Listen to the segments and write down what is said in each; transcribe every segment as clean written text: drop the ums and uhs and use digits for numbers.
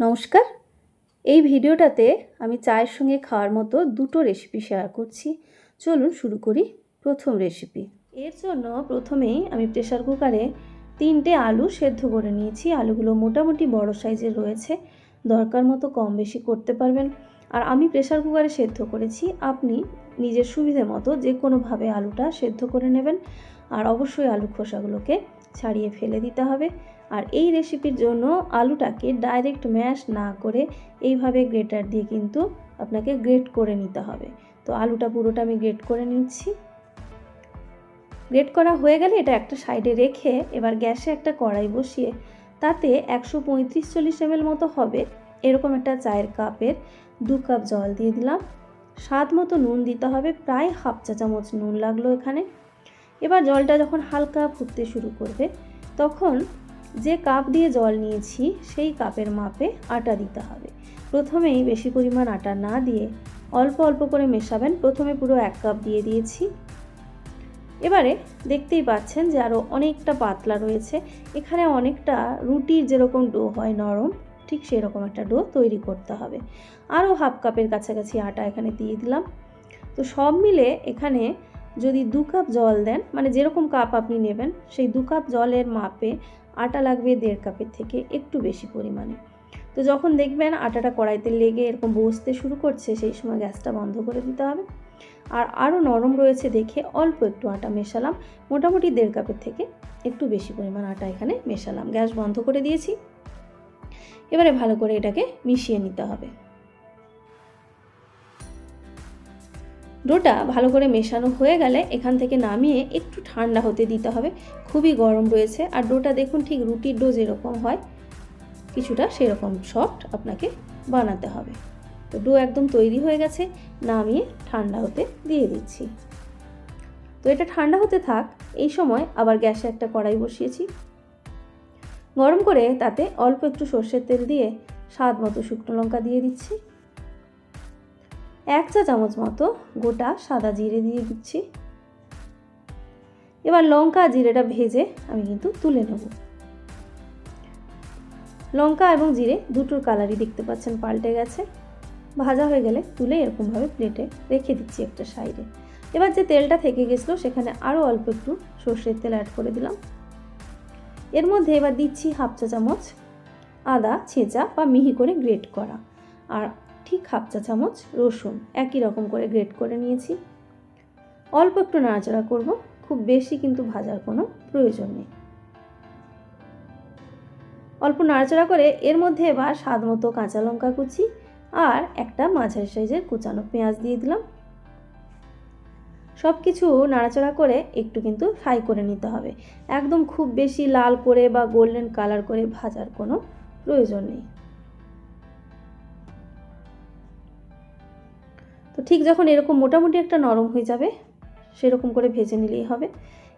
নমস্কার। এই ভিডিওটাতে আমি চায়ের সঙ্গে খাওয়ার মতো দুটো রেসিপি শেয়ার করছি। চলুন শুরু করি প্রথম রেসিপি। এর জন্য প্রথমেই আমি প্রেসার কুকারে 3টে আলু সেদ্ধ করে নিয়েছি। আলুগুলো মোটামুটি বড় সাইজের রয়েছে, দরকার মতো কম বেশি করতে পারবেন। আর আমি প্রেসার কুকারে সেদ্ধ করেছি, আপনি নিজের সুবিধে মতো যে কোনোভাবে আলুটা সেদ্ধ করে নেবেন। আর অবশ্যই আলুর খোসাগুলোকে ছাড়িয়ে ফেলে দিতে হবে। আর এই রেসিপির জন্য আলুটাকে ডাইরেক্ট ম্যাশ না করে এইভাবে গ্রেটার দিয়ে কিন্তু আপনাকে গ্রেট করে নিতে হবে। তো আলুটা পুরোটা আমি গ্রেট করে নিচ্ছি। গ্রেট করা হয়ে গেলে এটা একটা সাইডে রেখে এবার গ্যাসে একটা কড়াই বসিয়ে তাতে 135-40 ml মতো হবে এরকম একটা চায়ের কাপের 2 কাপ জল দিয়ে দিলাম। স্বাদ মতো নুন দিতে হবে, প্রায় হাফ চা চামচ নুন লাগলো এখানে। এবার জলটা যখন হালকা ফুটতে শুরু করবে তখন যে কাপ দিয়ে জল নিয়েছি সেই কাপের মাপে আটা দিতে হবে। প্রথমেই বেশি পরিমাণ আটা না দিয়ে অল্প অল্প করে মেশাবেন। প্রথমে পুরো 1 কাপ দিয়ে দিয়েছি। এবারে দেখতেই পাচ্ছেন যে আরও অনেকটা পাতলা রয়েছে। এখানে অনেকটা রুটির যেরকম ডো হয় নরম, ঠিক সেরকম একটা ডো তৈরি করতে হবে। আরও হাফ কাপের কাছাকাছি আটা এখানে দিয়ে দিলাম। তো সব মিলে এখানে যদি 2 কাপ জল দেন, মানে যেরকম কাপ আপনি নেবেন সেই 2 কাপ জলের মাপে আটা লাগবে 1.5 কাপের থেকে একটু বেশি পরিমাণে। তো যখন দেখবেন আটাটা কড়াইতে লেগে এরকম বসতে শুরু করছে সেই সময় গ্যাসটা বন্ধ করে দিতে হবে। আর আরও নরম রয়েছে দেখে অল্প একটু আটা মেশালাম, মোটামুটি 1.5 কাপের থেকে একটু বেশি পরিমাণ আটা এখানে মেশালাম। গ্যাস বন্ধ করে দিয়েছি। এবারে ভালো করে এটাকে মিশিয়ে নিতে হবে। ডোটা ভালো করে মেশানো হয়ে গেলে এখান থেকে নামিয়ে একটু ঠান্ডা হতে দিতে হবে। খুবই গরম রয়েছে। আর ডোটা দেখুন ঠিক রুটির ডো যেরকম হয় কিছুটা সেরকম সফট আপনাকে বানাতে হবে। তো ডো একদম তৈরি হয়ে গেছে, নামিয়ে ঠান্ডা হতে দিয়ে দিচ্ছি। তো এটা ঠান্ডা হতে থাক। এই সময় আবার গ্যাসে একটা কড়াই বসিয়েছি, গরম করে তাতে অল্প একটু সর্ষের তেল দিয়ে স্বাদ মতো শুকনো লঙ্কা দিয়ে দিচ্ছি। 1 চা চামচ মতো গোটা সাদা জিরে দিয়ে দিচ্ছি। এবার লঙ্কা জিরেটা ভেজে আমি কিন্তু তুলে নেব। লঙ্কা এবং জিরে দুটোর কালারই দেখতে পাচ্ছেন পাল্টে গেছে। ভাজা হয়ে গেলে তুলে এরকমভাবে প্লেটে রেখে দিচ্ছি একটা সাইডে। এবার যে তেলটা থেকে গেছিলো সেখানে আরও অল্প একটু সর্ষের তেল অ্যাড করে দিলাম। এর মধ্যে এবার দিচ্ছি হাফ চা চামচ আদা ছেঁচা বা মিহি করে গ্রেট করা, আর ঠিক হাফ চা চামচ রসুন একই রকম করে গ্রেট করে নিয়েছি। অল্প একটু নাড়াচাড়া করব, খুব বেশি কিন্তু ভাজার কোনো প্রয়োজন নেই। অল্প নাড়াচাড়া করে এর মধ্যে এবার স্বাদ মতো কাঁচা লঙ্কা কুচি আর একটা মাঝারি সাইজের কুচানো পেঁয়াজ দিয়ে দিলাম। সব কিছু নাড়াচাড়া করে একটু কিন্তু ফ্রাই করে নিতে হবে। একদম খুব বেশি লাল করে বা গোল্ডেন কালার করে ভাজার কোনো প্রয়োজন নেই। তো ঠিক যখন এরকম মোটামুটি একটা নরম হয়ে যাবে সেরকম করে ভেজে নিলেই হবে।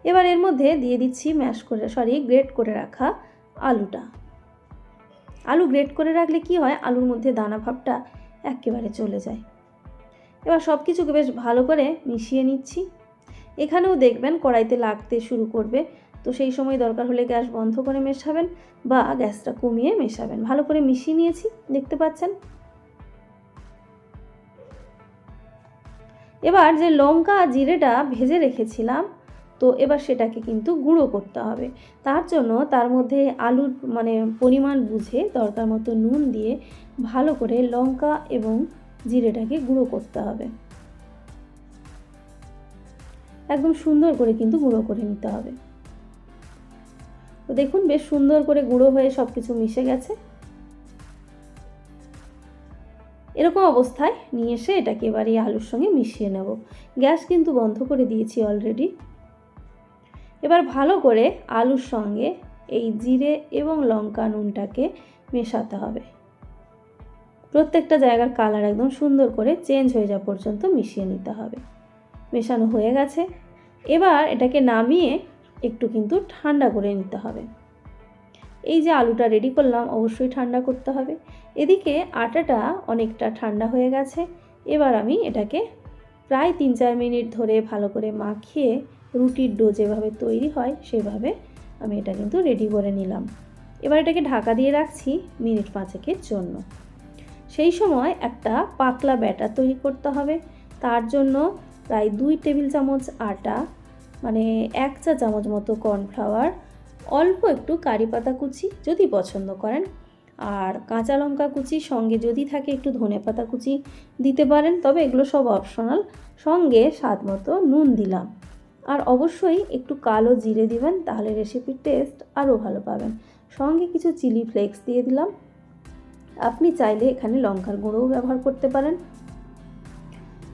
এবার এর মধ্যে দিয়ে দিচ্ছি গ্রেট করে রাখা আলুটা। আলু গ্রেট করে রাখলে কি হয়, আলুর মধ্যে দানা ভাবটা একেবারে চলে যায়। এবার সব কিছুকে বেশ ভালো করে মিশিয়ে নিচ্ছি। এখানেও দেখবেন কড়াইতে লাগতে শুরু করবে, তো সেই সময় দরকার হলে গ্যাস বন্ধ করে মেশাবেন বা গ্যাসটা কমিয়ে মেশাবেন। ভালো করে মিশিয়ে নিয়েছি, দেখতে পাচ্ছেন। এবার যে লঙ্কা আর জিরেটা ভেজে রেখেছিলাম, তো এবার সেটাকে কিন্তু গুঁড়ো করতে হবে। তার জন্য তার মধ্যে আলুর পরিমাণ বুঝে দরকার মতো নুন দিয়ে ভালো করে লঙ্কা এবং জিরেটাকে গুঁড়ো করতে হবে। একদম সুন্দর করে কিন্তু গুঁড়ো করে নিতে হবে। তো দেখুন বেশ সুন্দর করে গুঁড়ো হয়ে সব কিছু মিশে গেছে। এরকম অবস্থায় নিয়ে এসে এটাকে এবার এই আলুর সঙ্গে মিশিয়ে নেব। গ্যাস কিন্তু বন্ধ করে দিয়েছি অলরেডি। এবার ভালো করে আলুর সঙ্গে এই জিরে এবং লঙ্কা নুনটাকে মেশাতে হবে। প্রত্যেকটা জায়গার কালার একদম সুন্দর করে চেঞ্জ হয়ে যাওয়া পর্যন্ত মিশিয়ে নিতে হবে। মেশানো হয়ে গেছে। এবার এটাকে নামিয়ে একটু কিন্তু ঠান্ডা করে নিতে হবে। এই যে আলুটা রেডি করলাম অবশ্যই ঠান্ডা করতে হবে। এদিকে আটাটা অনেকটা ঠান্ডা হয়ে গেছে। এবার আমি এটাকে প্রায় 3-4 মিনিট ধরে ভালো করে মাখিয়ে রুটির ডো যেভাবে তৈরি হয় সেভাবে আমি এটা কিন্তু রেডি করে নিলাম। এবার এটাকে ঢাকা দিয়ে রাখছি মিনিট 5-এর জন্য। সেই সময় একটা পাতলা ব্যাটার তৈরি করতে হবে। তার জন্য প্রায় 2 টেবিল চামচ আটা, মানে 1 চা চামচ মতো কর্নফ্লাওয়ার, অল্প একটু কারি পাতা কুচি যদি পছন্দ করেন, আর কাঁচা লঙ্কা কুচি, সঙ্গে যদি থাকে একটু ধনেপাতা কুচি দিতে পারেন, তবে এগুলো সব অপশনাল। সঙ্গে স্বাদ মতো নুন দিলাম, আর অবশ্যই একটু কালো জিরে দিবেন, তাহলে রেসিপির টেস্ট আরও ভালো পাবেন। সঙ্গে কিছু চিলি ফ্লেক্স দিয়ে দিলাম। আপনি চাইলে এখানে লঙ্কার গুঁড়োও ব্যবহার করতে পারেন,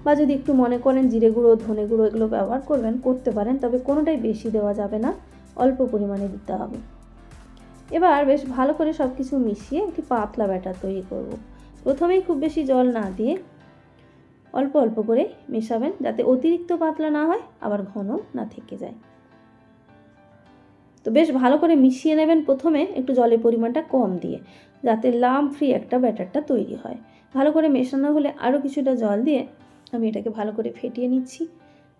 বা যদি একটু মনে করেন জিরে গুঁড়ো, ধনে গুঁড়ো এগুলো ব্যবহার করতে পারেন, তবে কোনোটাই বেশি দেওয়া যাবে না, অল্প পরিমাণে দিতে হবে। এবার বেশ ভালো করে সব কিছু মিশিয়ে একটি পাতলা ব্যাটার তৈরি করব। প্রথমেই খুব বেশি জল না দিয়ে অল্প অল্প করে মেশাবেন, যাতে অতিরিক্ত পাতলা না হয় আবার ঘন না থেকে যায়। তো বেশ ভালো করে মিশিয়ে নেবেন, প্রথমে একটু জলের পরিমাণটা কম দিয়ে, যাতে লাম্প ফ্রি একটা ব্যাটারটা তৈরি হয়। ভালো করে মেশানো হলে আরও কিছুটা জল দিয়ে আমি এটাকে ভালো করে ফেটিয়ে নিচ্ছি।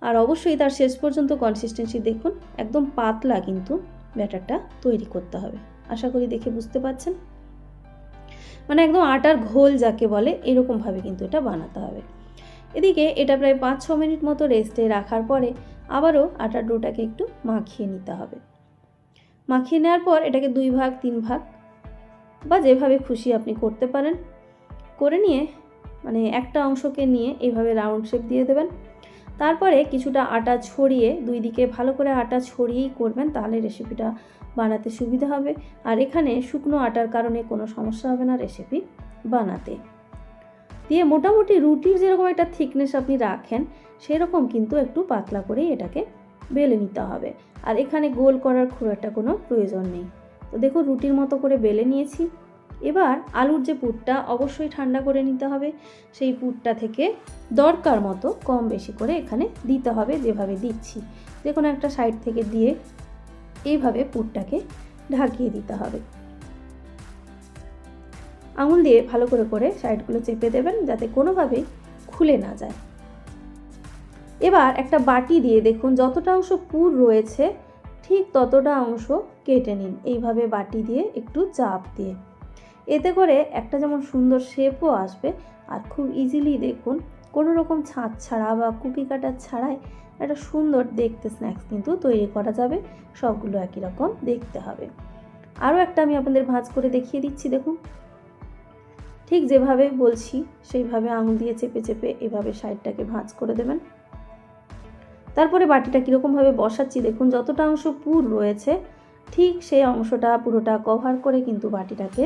আর অবশ্যই তার শেষ পর্যন্ত কনসিস্টেন্সি দেখুন, একদম পাতলা কিন্তু ব্যাটারটা তৈরি করতে হবে। আশা করি দেখে বুঝতে পারছেন, মানে একদম আটার ঘোল যাকে বলে, এরকমভাবে কিন্তু এটা বানাতে হবে। এদিকে এটা প্রায় 5-6 মিনিট মতো রেস্টে রাখার পরে আবারও আটার ডোটাকে একটু মাখিয়ে নিতে হবে। মাখিয়ে নেওয়ার পর এটাকে 2 ভাগ 3 ভাগ বা যেভাবে খুশি আপনি করতে পারেন, করে নিয়ে মানে একটা অংশকে নিয়ে এইভাবে রাউন্ড শেপ দিয়ে দেবেন। তারপরে কিছুটা আটা ছড়িয়ে, 2 দিকে ভালো করে আটা ছড়িয়েই করবেন, তাহলে রেসিপিটা বানাতে সুবিধা হবে। আর এখানে শুকনো আটার কারণে কোনো সমস্যা হবে না রেসিপি বানাতে। দিয়ে মোটামুটি রুটির যেরকম একটা থিকনেস আপনি রাখেন, সেরকম কিন্তু একটু পাতলা করেই এটাকে বেলে নিতে হবে। আর এখানে গোল করার খুব একটা কোনো প্রয়োজন নেই। তো দেখুন রুটির মতো করে বেলে নিয়েছি। এবার আলুর যে পুরটা অবশ্যই ঠান্ডা করে নিতে হবে, সেই পুরটা থেকে দরকার মতো কম বেশি করে এখানে দিতে হবে, যেভাবে দিচ্ছি। যে কোনো একটা সাইড থেকে দিয়ে এইভাবে পুরটাকে ঢাকিয়ে দিতে হবে। আঙুল দিয়ে ভালো করে করে সাইডগুলো চেপে দেবেন, যাতে কোনোভাবেই খুলে না যায়। এবার একটা বাটি দিয়ে দেখুন যতটা অংশ পুর রয়েছে ঠিক ততটা অংশ কেটে নিন, এইভাবে বাটি দিয়ে একটু চাপ দিয়ে। এতে করে একটা যেমন সুন্দর শেপও আসবে, আর খুব ইজিলি দেখুন কোনো রকম ছাঁচ ছাড়া বা কুকি কাটার ছাড়াই একটা সুন্দর দেখতে স্ন্যাক্স কিন্তু তৈরি করা যাবে। সবগুলো একই রকম দেখতে হবে। আরও একটা আমি আপনাদের ভাঁজ করে দেখিয়ে দিচ্ছি। দেখুন ঠিক যেভাবে বলছি সেইভাবে আঙুল দিয়ে চেপে চেপে এভাবে সাইডটাকে ভাঁজ করে দেবেন। তারপরে বাটিটা কীরকমভাবে বসাচ্ছি দেখুন, যতটা অংশ পুর রয়েছে ঠিক সেই অংশটা পুরোটা কভার করে কিন্তু বাটিটাকে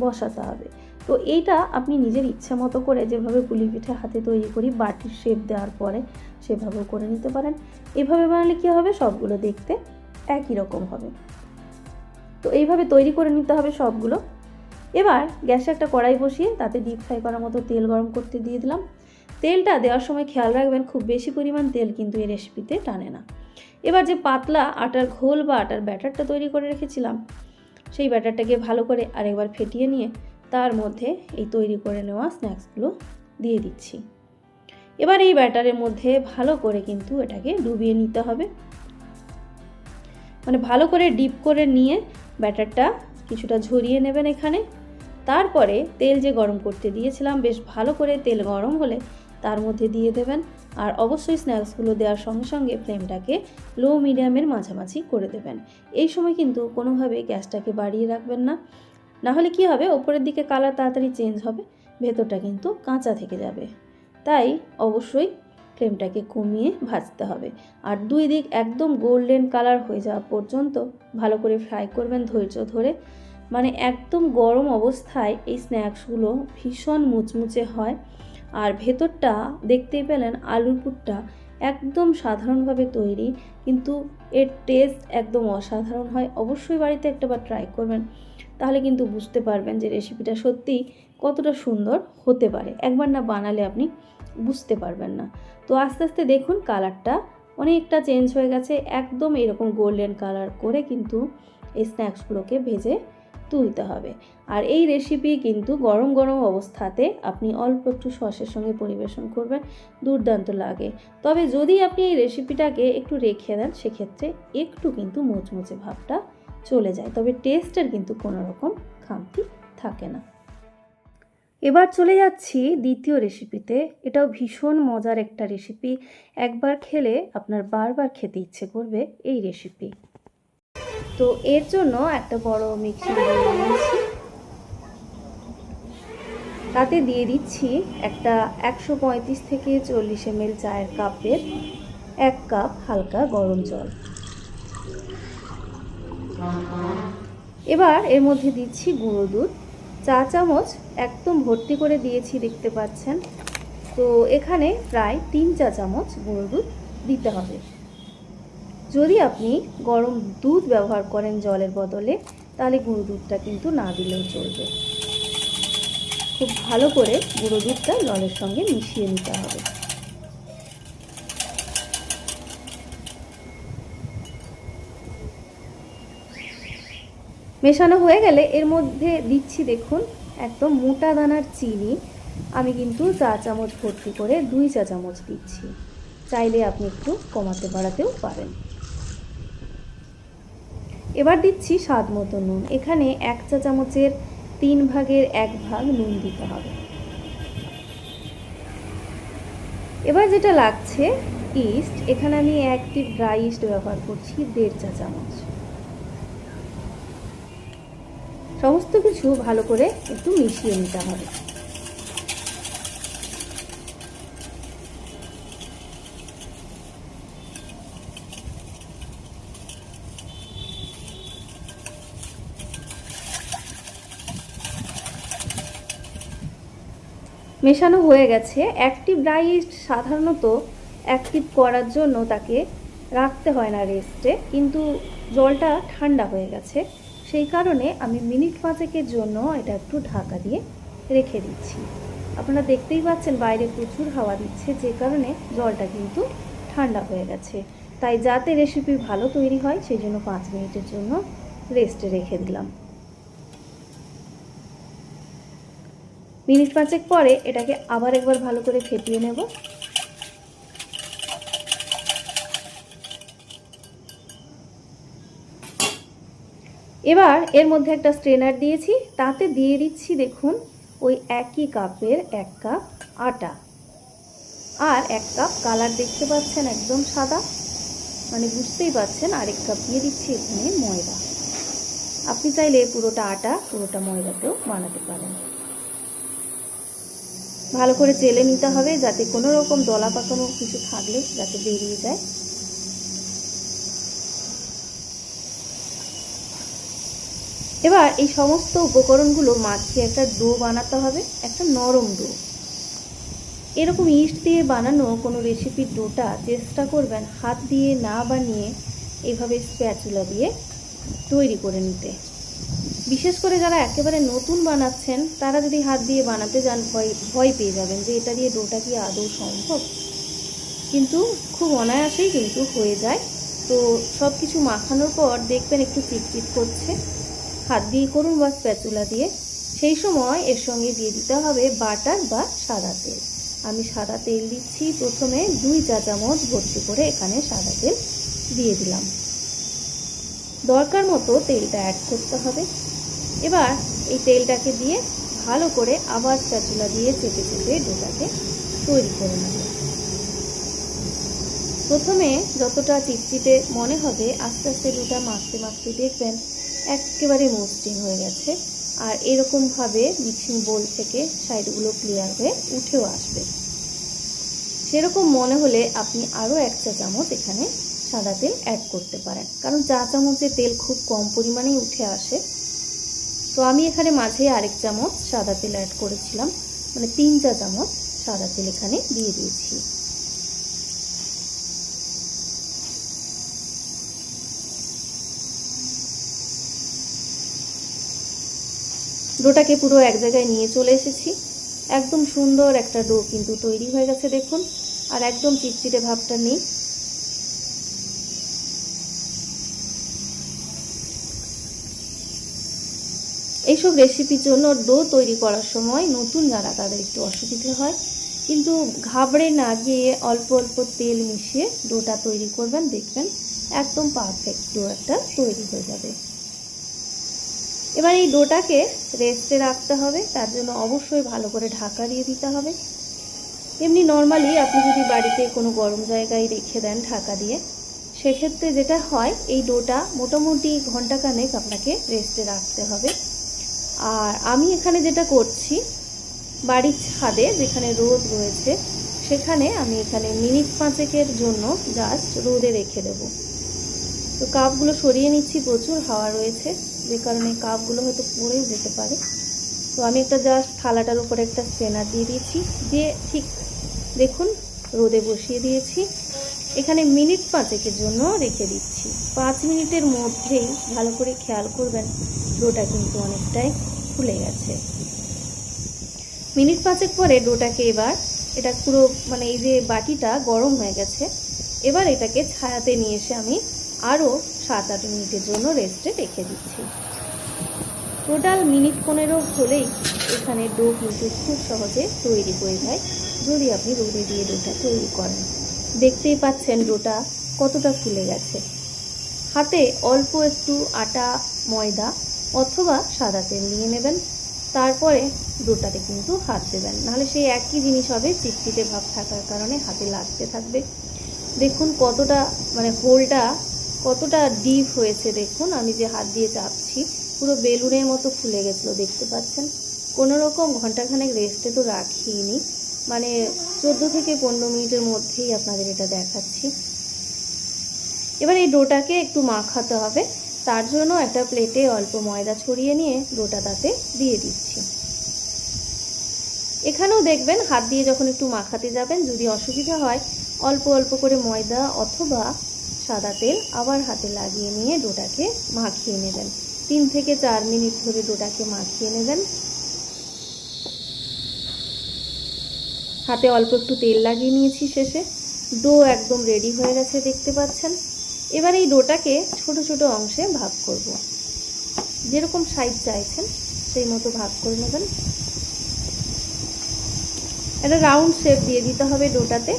বসাতে হবে। তো এইটা আপনি নিজের ইচ্ছা মতো করে, যেভাবে পুলি পিঠে হাতে তৈরি করি বাটির শেপ দেওয়ার পরে, সেভাবেও করে নিতে পারেন। এভাবে বানালে কী হবে, সবগুলো দেখতে একই রকম হবে। তো এইভাবে তৈরি করে নিতে হবে সবগুলো। এবার গ্যাসে একটা কড়াই বসিয়ে তাতে ডিপ ফ্রাই করার মতো তেল গরম করতে দিয়ে দিলাম। তেলটা দেওয়ার সময় খেয়াল রাখবেন, খুব বেশি পরিমাণ তেল কিন্তু এই রেসিপিতে টানে না। এবার যে পাতলা আটার ঘোল বা আটার ব্যাটারটা তৈরি করে রেখেছিলাম, সেই ব্যাটারটাকে ভালো করে আরেকবার ফেটিয়ে নিয়ে তার মধ্যে এই তৈরি করে নেওয়া স্ন্যাক্সগুলো দিয়ে দিচ্ছি। এবার এই ব্যাটারের মধ্যে ভালো করে কিন্তু এটাকে ডুবিয়ে নিতে হবে, মানে ভালো করে ডিপ করে নিয়ে ব্যাটারটা কিছুটা ঝরিয়ে নেবেন এখানে। তারপরে তেল যে গরম করতে দিয়েছিলাম, বেশ ভালো করে তেল গরম হলে তার মধ্যে দিয়ে দেবেন। আর অবশ্যই স্ন্যাক্সগুলো দেওয়ার সঙ্গে সঙ্গে ফ্লেমটাকে লো মিডিয়ামের মাঝামাঝি করে দেবেন। এই সময় কিন্তু কোনোভাবেই গ্যাসটাকে বাড়িয়ে রাখবেন না, নাহলে কি হবে, ওপরের দিকে কালার তাড়াতাড়ি চেঞ্জ হবে, ভেতরটা কিন্তু কাঁচা থেকে যাবে। তাই অবশ্যই ফ্লেমটাকে কমিয়ে ভাজতে হবে। আর 2 দিক একদম গোল্ডেন কালার হয়ে যাওয়া পর্যন্ত ভালো করে ফ্রাই করবেন ধৈর্য ধরে। মানে একদম গরম অবস্থায় এই স্ন্যাক্সগুলো ভীষণ মুচমুচে হয়। আর ভেতরটা দেখতেই পেলেন আলুর পুরটা একদম সাধারণভাবে তৈরি, কিন্তু এর টেস্ট একদম অসাধারণ হয়। অবশ্যই বাড়িতে একটাবার ট্রাই করবেন, তাহলে কিন্তু বুঝতে পারবেন যে রেসিপিটা সত্যিই কতটা সুন্দর হতে পারে। একবার না বানালে আপনি বুঝতে পারবেন না। তো আস্তে আস্তে দেখুন কালারটা অনেকটা চেঞ্জ হয়ে গেছে, একদম এরকম গোল্ডেন কালার করে কিন্তু এই স্ন্যাক্সগুলোকে ভেজে তুলতে হবে। আর এই রেসিপি কিন্তু গরম গরম অবস্থাতে আপনি অল্প একটু সসের সঙ্গে পরিবেশন করবেন, দুর্দান্ত লাগে। তবে যদি আপনি এই রেসিপিটাকে একটু রেখে দেন, সেক্ষেত্রে একটু কিন্তু মুচমুচে ভাবটা চলে যায়, তবে টেস্টের কিন্তু কোনো রকম খামতি থাকে না। এবার চলে যাচ্ছি দ্বিতীয় রেসিপিতে। এটাও ভীষণ মজার একটা রেসিপি, একবার খেলে আপনার বারবার খেতে ইচ্ছে করবে এই রেসিপি। তো এর জন্য একটা বড় মিক্সিং বোল নিয়েছি, তাতে দিয়ে দিচ্ছি একটা 135 থেকে 40 ml চায়ের কাপের 1 কাপ হালকা গরম জল। এবার এর মধ্যে দিচ্ছি গুঁড়ো দুধ, চা চামচ একদম ভর্তি করে দিয়েছি, দেখতে পাচ্ছেন। তো এখানে প্রায় 3 চা চামচ গুঁড়ো দুধ দিতে হবে। যদি আপনি গরম দুধ ব্যবহার করেন জলের বদলে, তাহলে গুঁড়ো দুধটা কিন্তু না দিলেও চলবে। খুব ভালো করে গুঁড়ো দুধটা জলের সঙ্গে মিশিয়ে নিতে হবে। মেশানো হয়ে গেলে এর মধ্যে দিচ্ছি দেখুন একদম মোটা দানার চিনি। আমি কিন্তু চা চামচ ভর্তি করে 2 চা চামচ দিচ্ছি, চাইলে আপনি একটু কমাতে বাড়াতেও পারেন। এবার দিচ্ছি স্বাদ মতো নুন। এখানে 1 চা চামচের 3 ভাগের 1 ভাগ নুন দিতে হবে। এবার যেটা লাগছে ইস্ট, এখানে আমি অ্যাক্টিভ ড্রাই ইস্ট ব্যবহার করছি 1.5 চা চামচ। সমস্ত কিছু ভালো করে একটু মিশিয়ে নিতে হবে। মেশানো হয়ে গেছে। অ্যাক্টিভ ড্রাই ইস্ট সাধারণত অ্যাক্টিভ করার জন্য তাকে রাখতে হয় না রেস্টে, কিন্তু জলটা ঠান্ডা হয়ে গেছে, সেই কারণে আমি মিনিট 5-এর জন্য এটা একটু ঢাকা দিয়ে রেখে দিচ্ছি। আপনারা দেখতেই পাচ্ছেন বাইরে প্রচুর হাওয়া দিচ্ছে, যে কারণে জলটা কিন্তু ঠান্ডা হয়ে গেছে। তাই যাতে রেসিপি ভালো তৈরি হয় সেই জন্য 5 মিনিটের জন্য রেস্টে রেখে দিলাম। মিনিট 5 পরে এটাকে আবার একবার ভালো করে ফেটিয়ে নেব। এবার এর মধ্যে একটা স্ট্রেনার দিয়েছি, তাতে দিয়ে দিচ্ছি দেখুন ওই একই কাপের 1 কাপ আটা আর 1 কাপ কালার, দেখতে পাচ্ছেন একদম সাদা, মানে বুঝতেই পাচ্ছেন। আর 1 কাপ দিয়ে দিচ্ছি এখানে ময়দা। আপনি চাইলে পুরোটা আটা পুরোটা ময়দাতেও বানাতে পারেন। ভালো করে চেলে নিতে হবে, যাতে কোনো রকম দলা পাকানো কিছু থাকলে যাতে বেরিয়ে যায়। এবার এই সমস্ত উপকরণগুলো মাখিয়ে একটা ডো বানাতে হবে, একটা নরম ডো। এরকম ইস্ট দিয়ে বানানো কোনো রেসিপির ডোটা চেষ্টা করবেন হাত দিয়ে না বানিয়ে এইভাবে স্প্যাচুলা দিয়ে তৈরি করে নিতে। বিশেষ করে যারা একেবারে নতুন বানাচ্ছেন তারা যদি হাত দিয়ে বানাতে যান ভয় পেয়ে যাবেন যে এটা দিয়ে ডোটা কি আদৌ সম্ভব, কিন্তু খুব অনায়াসেই কিন্তু হয়ে যায়। তো সব কিছু মাখানোর পর দেখবেন একটু চিটচিট করছে, হাত দিয়ে করুন বা স্প্যাচুলা দিয়ে। সেই সময় এর সঙ্গে দিয়ে দিতে হবে বাটার বা সাদা তেল। আমি সাদা তেল দিচ্ছি, প্রথমে 2 চা চামচ ভর্তি করে এখানে সাদা তেল দিয়ে দিলাম। দরকার মতো তেলটা অ্যাড করতে হবে। এবার এই তেলটাকে দিয়ে ভালো করে আবার স্প্যাচুলা দিয়ে চেপে চেপে ডোটাকে তৈরি করে নেব। প্রথমে যতটা চিটচিটে মনে হবে, আস্তে আস্তে ডোটা মাখতে মাখতে দেখবেন একেবারে মসৃণ হয়ে গেছে। আর এরকমভাবে মিক্সিং বোল থেকে সাইডগুলো ক্লিয়ার হয়ে উঠেও আসবে। সেরকম মনে হলে আপনি আরও 1 চা চামচ এখানে সাদা তেল অ্যাড করতে পারেন, কারণ চা চামচে তেল খুব কম পরিমাণেই উঠে আসে। তো আমি এখানে মাঝে আরেক চামচ সাদা তেল অ্যাড করেছিলাম, মানে 3 চা চামচ সাদা তেল এখানে দিয়ে দিয়েছি। ডোটাকে পুরো এক জায়গায় নিয়ে চলে এসেছি। একদম সুন্দর একটা ডো কিন্তু তৈরি হয়ে গেছে দেখুন, আর একদম চিটচিটে ভাবটা নেই। এইসব রেসিপির জন্য ডো তৈরি করার সময় নতুন যারা তাদের একটু অসুবিধা হয়, কিন্তু ঘাবড়ে না গিয়ে অল্প অল্প তেল মিশিয়ে ডোটা তৈরি করবেন, দেখবেন একদম পারফেক্ট ডো একটা তৈরি হয়ে যাবে। এবার এই ডোটাকে রেস্টে রাখতে হবে, তার জন্য অবশ্যই ভালো করে ঢাকা দিয়ে দিতে হবে। এমনি নর্মালি আপনি যদি বাড়িতে কোনো গরম জায়গায় রেখে দেন ঢাকা দিয়ে, সেক্ষেত্রে যেটা হয় এই ডোটা মোটামুটি ঘন্টাখানেক আপনাকে রেস্টে রাখতে হবে। আর আমি এখানে যেটা করছি, বাড়ির ছাদে যেখানে রোদ রয়েছে সেখানে আমি এখানে মিনিট 5 জন্য জাস্ট রোদে রেখে দেব। তো কাপগুলো সরিয়ে নিচ্ছি, প্রচুর হাওয়া রয়েছে যে কারণে কাপগুলো হয়তো পড়েও যেতে পারে। তো আমি একটা জাস্ট থালাটার উপরে একটা স্ট্রেনার দিয়ে দিয়েছি, দিয়ে ঠিক দেখুন রোদে বসিয়ে দিয়েছি। এখানে মিনিট 5 জন্য রেখে দিচ্ছি। 5 মিনিটের মধ্যেই ভালো করে খেয়াল করবেন ডোটা কিন্তু অনেকটাই ফুলে গেছে। মিনিট 5 পরে ডোটাকে এবার এটা পুরো মানে এই যে বাটিটা গরম হয়ে গেছে, এবার এটাকে ছায়াতে নিয়ে এসে আমি আরও 7-8 মিনিটের জন্য রেস্টে রেখে দিচ্ছি। টোটাল মিনিট 15 হলেই এখানে ডো কিন্তু খুব সহজে তৈরি হয়ে যায় যদি আপনি রোদে দিয়ে ডোটা তৈরি করেন। দেখতেই পাচ্ছেন ডোটা কতটা ফুলে গেছে। হাতে অল্প একটু আটা, ময়দা অথবা সাদা তেল নিয়ে নেবেন, তারপরে ডোটাতে কিন্তু হাত দেবেন, নাহলে সেই একই জিনিস হবে, চিটচিটে ভাব থাকার কারণে হাতে লাগতে থাকবে। দেখুন কতটা মানে হোলটা কতটা ডিপ হয়েছে, দেখুন আমি যে হাত দিয়ে চাপছি পুরো বেলুনের মতো ফুলে গেছিলো, দেখতে পাচ্ছেন। কোনো রকম ঘন্টাখানেক রেস্টে তো রাখিনি, মানে 14 থেকে 15 মিনিটের মধ্যেই আপনাদের এটা দেখাচ্ছি। এবার এই ডোটাকে একটু মাখাতে হবে, তার জন্য একটা প্লেটে অল্প ময়দা ছড়িয়ে নিয়ে ডোটা তাতে দিয়ে দিচ্ছি। এখানেও দেখবেন হাত দিয়ে যখন একটু মাখাতে যাবেন, যদি অসুবিধা হয় অল্প অল্প করে ময়দা অথবা সাদা তেল আবার হাতে লাগিয়ে নিয়ে ডোটাকে মাখিয়ে নেবেন। 3 থেকে 4 মিনিট ধরে ডোটাকে মাখিয়ে নেবেন। হাতে অল্প একটু তেল লাগিয়ে নিয়েছি শেষে। ডো একদম রেডি হয়ে গেছে, দেখতে পাচ্ছেন। এবার এই ডোটাকে ছোট ছোট অংশে ভাগ করব, যেরকম সাইজ চাইছেন সেই মতো ভাগ করে নেবেন। একটা রাউন্ড শেপ দিয়ে দিতে হবে ডোটাতে,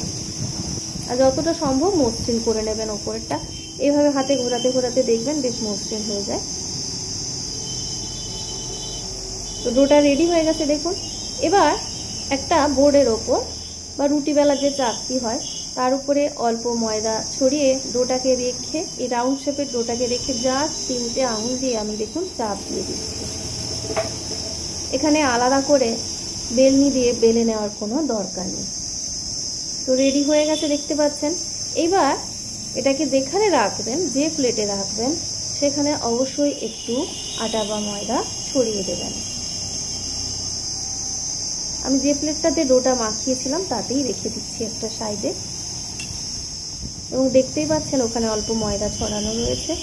আর যতটা সম্ভব মসৃণ করে নেবেন ওপরেরটা। এইভাবে হাতে ঘোরাতে ঘোরাতে দেখবেন বেশ মসৃণ হয়ে যায়। তো ডোটা রেডি হয়ে গেছে দেখুন। এবার একটা বোর্ডের ওপর বা রুটি বেলার যে চাকতি হয় তার উপরে অল্প ময়দা ছড়িয়ে ডোটাকে রেখে, এই রাউন্ড শেপের ডোটাকে রেখে জাস্ট 3টে আঙুল দিয়ে আমি দেখুন চাপ দিয়ে দিচ্ছি। এখানে আলাদা করে বেলনি দিয়ে বেলে নেওয়ার কোনো দরকার নেই। তো রেডি হয়ে গেছে, দেখতে পাচ্ছেন। এইবার এটাকে যেখানে রাখবেন, যে প্লেটে রাখবেন, সেখানে অবশ্যই একটু আটা বা ময়দা ছড়িয়ে দেবেন। আমি যে প্লেটটাতে ডোটা মাখিয়েছিলাম তাতেই রেখে দিচ্ছি একটা সাইডে, এবং দেখতেই পাচ্ছেন ওখানে অল্প ময়দা ছড়ানো রয়েছে।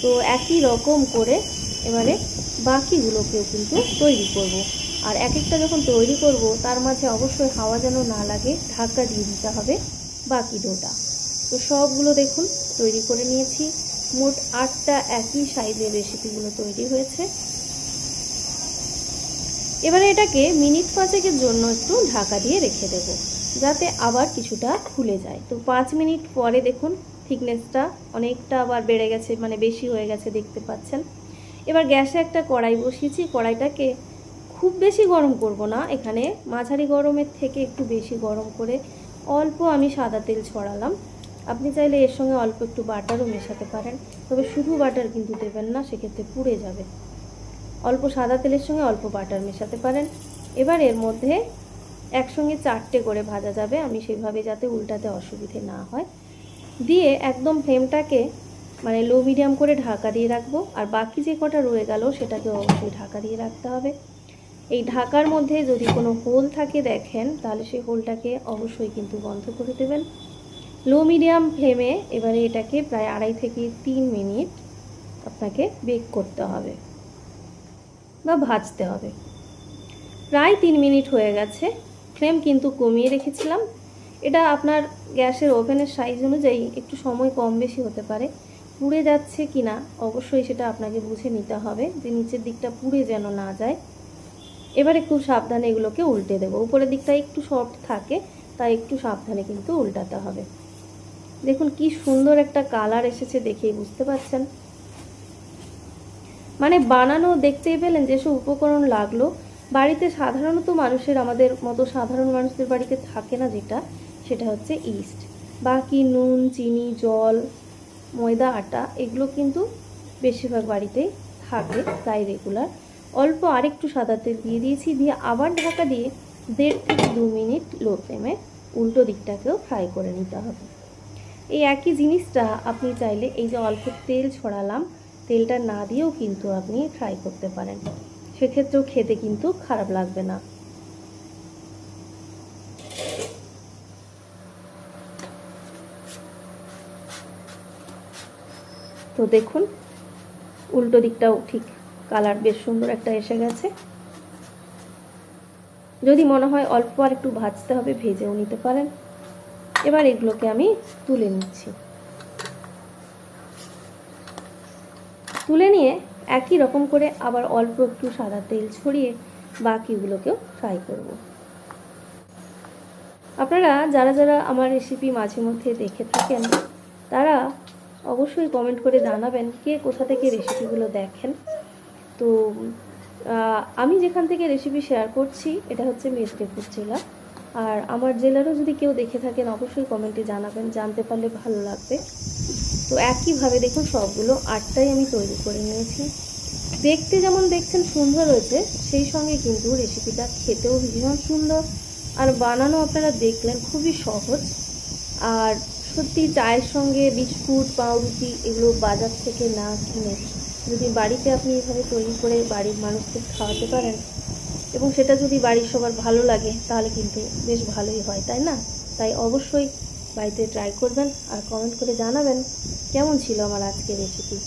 তো একই রকম করে এবারে বাকিগুলোকেও কিন্তু তৈরি করব। আর এক একটা যখন তৈরি করব তার মাঝে অবশ্যই হাওয়া যেন না লাগে, ঢাকা দিয়ে দিতে হবে বাকি ডোটা। তো সবগুলো দেখুন তৈরি করে নিয়েছি। মোট 8টা একই সাইজের রেসিপিগুলো তৈরি হয়েছে। এবারে এটাকে মিনিট 5 জন্য একটু ঢাকা দিয়ে রেখে দেব, যাতে আবার কিছুটা ফুলে যায়। তো 5 মিনিট পরে দেখুন থিকনেসটা অনেকটা আবার বেড়ে গেছে, মানে বেশি হয়ে গেছে, দেখতে পাচ্ছেন। এবার গ্যাসে একটা কড়াই বসিয়েছি। কড়াইটাকে খুব বেশি গরম করব না, এখানে মাঝারি গরমের থেকে একটু বেশি গরম করে অল্প আমি সাদা তেল ছড়ালাম। আপনি চাইলে এর সঙ্গে অল্প একটু বাটারও মেশাতে পারেন, তবে শুধু বাটার কিন্তু দেবেন না, সেক্ষেত্রে পুড়ে যাবে। অল্প সাদা তেলের সঙ্গে অল্প বাটার মেশাতে পারেন। এবার এর মধ্যে একসঙ্গে 4টে করে ভাজা যাবে, আমি সেইভাবে যাতে উল্টাতে অসুবিধে না হয়, দিয়ে একদম ফ্লেমটাকে মানে লো মিডিয়াম করে ঢাকা দিয়ে রাখবো। আর বাকি যে কটা রয়ে গেল সেটাকে অবশ্যই ঢাকা দিয়ে রাখতে হবে। এই ঢাকার মধ্যে যদি কোনো হোল থাকে দেখেন, তাহলে সেই হোলটাকে অবশ্যই কিন্তু বন্ধ করে দেবেন। লো মিডিয়াম ফ্লেমে এবারে এটাকে প্রায় 2.5 থেকে 3 মিনিট আপনাকে বেক করতে হবে বা ভাজতে হবে। প্রায় 3 মিনিট হয়ে গেছে, ফ্লেম কিন্তু কমিয়ে রেখেছিলাম। এটা আপনার গ্যাসের ওভেনের সাইজ অনুযায়ী একটু সময় কম বেশি হতে পারে। পুড়ে যাচ্ছে কি না অবশ্যই সেটা আপনাকে বুঝে নিতে হবে, যে নিচের দিকটা পুড়ে যেন না যায়। এবারে খুব সাবধানে এগুলোকে উল্টে দেবো। উপরের দিকটা একটু সফট থাকে, তাই একটু সাবধানে কিন্তু উল্টাতে হবে। দেখুন কি সুন্দর একটা কালার এসেছে, দেখেই বুঝতে পারছেন। মানে বানানো দেখতেই পেলেন যেসব উপকরণ লাগলো, বাড়িতে সাধারণত মানুষের, আমাদের মতো সাধারণ মানুষদের বাড়িতে থাকে না যেটা, সেটা হচ্ছে ইস্ট। বাকি নুন, চিনি, জল, ময়দা, আটা এগুলো কিন্তু বেশিরভাগ বাড়িতেই থাকে প্রায় রেগুলার। অল্প আরেকটু সাদা তেল দিয়ে দিয়েছি, দিয়ে আবার ঢাকা দিয়ে 1.5 থেকে 2 মিনিট লো ফ্লেমে উল্টো দিকটাকেও ফ্রাই করে নিতে হবে। এই একই জিনিসটা আপনি চাইলে এই যে অল্প তেল ছড়ালাম, তেলটা না দিয়েও কিন্তু আপনি ফ্রাই করতে পারেন, সেক্ষেত্রেও খেতে কিন্তু খারাপ লাগবে না। তো দেখুন উল্টো দিকটাও ঠিক কালার বেশ সুন্দর একটা এসে গেছে। যদি মনে হয় অল্প আর একটু ভাজতে হবে, ভেজেও নিতে পারেন। এবার এগুলোকে আমি তুলে নিচ্ছি। তুলে নিয়ে একই রকম করে আবার অল্প একটু সাদা তেল ছড়িয়ে বাকিগুলোকেও ফ্রাই করব। আপনারা যারা যারা আমার রেসিপি মাঝে মধ্যে দেখে থাকেন তারা অবশ্যই কমেন্ট করে জানাবেন কে কোথা থেকে রেসিপিগুলো দেখেন। তো আমি যেখান থেকে রেসিপি শেয়ার করছি এটা হচ্ছে মেদিনীপুর জেলা, আর আমার জেলারও যদি কেউ দেখে থাকেন অবশ্যই কমেন্টে জানাবেন, জানতে পারলে ভালো লাগবে। তো একইভাবে দেখুন সবগুলো 8টাই আমি তৈরি করে নিয়েছি। দেখতে যেমন দেখছেন সুন্দর হয়েছে, সেই সঙ্গে কিন্তু রেসিপিটা খেতেও ভীষণ সুন্দর, আর বানানো আপনারা দেখলেন খুবই সহজ। আর সত্যি চায়ের সঙ্গে বিস্কুট, পাউরুটি এগুলো বাজার থেকে না কিনে যদি বাড়িতে আপনি এভাবে তৈরি করে বাড়ির মানুষকে খাওয়াতে পারেন এবং সেটা যদি বাড়ির সবার ভালো লাগে তাহলে কিন্তু বেশ ভালোই হয়, তাই না? তাই অবশ্যই বাড়িতে ট্রাই করবেন আর কমেন্ট করে জানাবেন কেমন ছিল আমার আজকের রেসিপি।